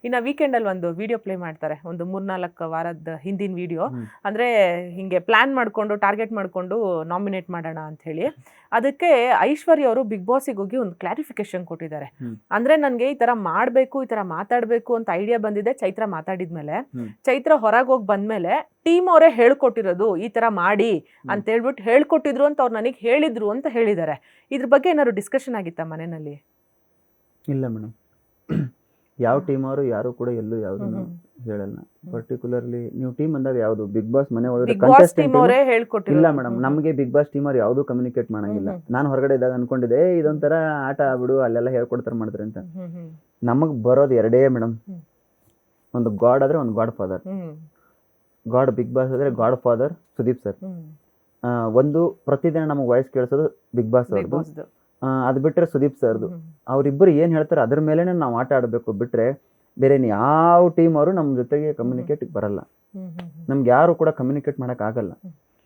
ಇನ್ನು ವೀಕೆಂಡಲ್ಲಿ ಒಂದು video play ಮಾಡ್ತಾರೆ, ಒಂದು 3-4 ವಾರದ ಹಿಂದಿನ ವಿಡಿಯೋ. ಅಂದರೆ ಹಿಂಗೆ ಪ್ಲ್ಯಾನ್ ಮಾಡಿಕೊಂಡು ಟಾರ್ಗೆಟ್ ಮಾಡಿಕೊಂಡು ನಾಮಿನೇಟ್ ಮಾಡೋಣ ಅಂತ ಹೇಳಿ. ಅದಕ್ಕೆ ಐಶ್ವರ್ಯ ಅವರು ಬಿಗ್ ಬಾಸಿಗೆ ಹೋಗಿ ಒಂದು ಕ್ಲಾರಿಫಿಕೇಶನ್ ಕೊಟ್ಟಿದ್ದಾರೆ. ಅಂದರೆ ನನಗೆ ಈ ಥರ ಮಾಡಬೇಕು, ಈ ಥರ ಮಾತಾಡಬೇಕು ಅಂತ ಐಡಿಯಾ ಬಂದಿದೆ ಚೈತ್ರ ಮಾತಾಡಿದ್ಮೇಲೆ. ಚೈತ್ರ ಹೊರಗೆ ಹೋಗಿ ಬಂದಮೇಲೆ ಟೀಮ್ ಅವರೇ ಹೇಳ್ಕೊಟ್ಟಿರೋದು ಈ ಥರ ಮಾಡಿ ಅಂತ ಹೇಳ್ಬಿಟ್ಟು ಹೇಳ್ಕೊಟ್ಟಿದ್ರು ಅಂತ ಅವ್ರು ನನಗೆ ಹೇಳಿದ್ರು ಅಂತ ಹೇಳಿದ್ದಾರೆ. ಇದ್ರ ಬಗ್ಗೆ ಏನಾದ್ರು ಡಿಸ್ಕಷನ್ ಆಗಿತ್ತಾ ಮನೆಯಲ್ಲಿ? ಇಲ್ಲ ಮೇಡಮ್, ಯಾವ ಟೀಮ್ ಅವರು ಯಾರು ಕೂಡ ಎಲ್ಲೂ ಯಾವುದು ಹೇಳಲ್ಲ. ಪರ್ಟಿಕ್ಯುಲರ್ಲಿ ನೀವು ಟೀಮ್ ಅಂದಾಗ ಯಾವುದು ಬಿಗ್ ಬಾಸ್ ಮನೆ ಒಳಗಡೆ ಟೀಮ್ ಅವರೇ ಹೇಳ್ಕೊಟ್ಟಿಲ್ಲ. ಇಲ್ಲ ಮೇಡಮ್, ನಮಗೆ ಬಿಗ್ ಬಾಸ್ ಟೀಮ್ ಅವ್ರು ಯಾವುದು ಕಮ್ಯುನಿಕೇಟ್ ಮಾಡಂಗಿಲ್ಲ. ನಾನು ಹೊರಗಡೆ ಇದ್ದಾಗ ಅನ್ಕೊಂಡಿದ್ದೆ ಇದೊಂಥರ ಆಟ ಆಗ್ಬಿಡು, ಅಲ್ಲೆಲ್ಲ ಹೇಳ್ಕೊಡ್ತಾರೆ ಮಾಡ್ತಾರೆ ಅಂತ. ನಮಗ್ ಬರೋದು ಎರಡೇ ಮೇಡಮ್, ಒಂದು ಗಾಡ್ ಆದ್ರೆ ಒಂದು godfather. God Bigg Boss ಆದ್ರೆ ಗಾಡ್ ಫಾದರ್ ಸುದೀಪ್ ಸರ್. ಒಂದು ಪ್ರತಿದಿನ ನಮಗೆ ವಾಯ್ಸ್ ಕೇಳಿಸೋದು ಬಿಗ್ ಬಾಸ್ ಅವ್ರದ್ದು. ಅದು ಬಿಟ್ರೆ ಸುದೀಪ್ ಸರ್ದು. ಅವ್ರಿಬ್ಬರು ಏನ್ ಹೇಳ್ತಾರೆ ಅದ್ರ ಮೇಲೆನೆ ನಾವು ಆಟ ಆಡಬೇಕು, ಬಿಟ್ರೆ ಬೇರೆ ಯಾವ ಟೀಮ್ ಅವರು ನಮ್ಮ ಜೊತೆಗೆ ಕಮ್ಯುನಿಕೇಟ್ ಬರಲ್ಲ. ನಮ್ಗೆ ಯಾರು ಕೂಡ ಕಮ್ಯುನಿಕೇಟ್ ಮಾಡಕ್ ಆಗಲ್ಲ.